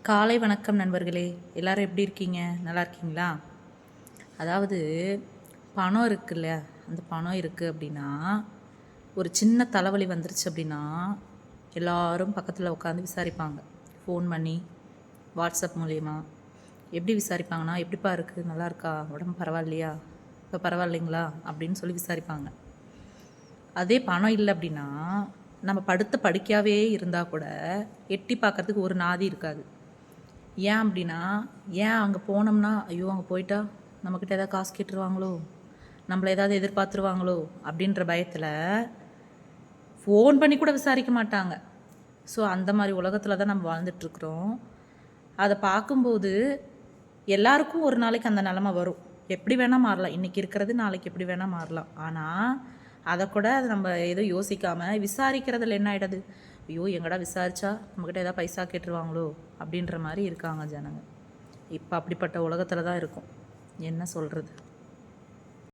காலை வணக்கம் நண்பர்களே, எல்லோரும் எப்படி இருக்கீங்க? நல்லா இருக்கீங்களா? அதாவது பணம் இருக்குல்ல, அந்த பணம் இருக்குது அப்படின்னா, ஒரு சின்ன தலைவலி வந்துருச்சு அப்படின்னா எல்லோரும் பக்கத்தில் உட்காந்து விசாரிப்பாங்க. ஃபோன் பண்ணி, வாட்ஸ்அப் மூலயமா. எப்படி விசாரிப்பாங்கன்னா, எப்படிப்பா இருக்குது, நல்லா இருக்கா, உடம்பு பரவாயில்லையா, இப்போ பரவாயில்லைங்களா அப்படின்னு சொல்லி விசாரிப்பாங்க. அதே பணம் இல்லை அப்படின்னா நம்ம படுத்த படுக்கையாகவே இருந்தால் கூட எட்டி பார்க்கறதுக்கு ஒரு நாதி இருக்காது. ஏன் அப்படின்னா, ஏன் அங்கே போனோம்னா, ஐயோ அங்கே போயிட்டா நம்மக்கிட்ட ஏதாவது காசு கேட்டுருவாங்களோ, நம்மளை ஏதாவது எதிர்பார்த்துருவாங்களோ அப்படின்ற பயத்தில் ஃபோன் பண்ணி கூட விசாரிக்க மாட்டாங்க. ஸோ அந்த மாதிரி உலகத்தில் தான் நம்ம வாழ்ந்துட்டுருக்குறோம். அதை பார்க்கும்போது எல்லாருக்கும் ஒரு நாளைக்கு அந்த நிலமை வரும். எப்படி வேணால் மாறலாம். இன்றைக்கி இருக்கிறது நாளைக்கு எப்படி வேணால் மாறலாம். ஆனால் அதை கூட அது நம்ம எதுவும் யோசிக்காமல் விசாரிக்கிறதுல என்ன ஆகிடுது, ஐயோ எங்கடா விசாரித்தா நம்மக்கிட்ட ஏதாவது பைசா கேட்டுருவாங்களோ அப்படின்ற மாதிரி இருக்காங்க ஜனங்க. இப்போ அப்படிப்பட்ட உலகத்தில் தான் இருக்கும். என்ன சொல்கிறது?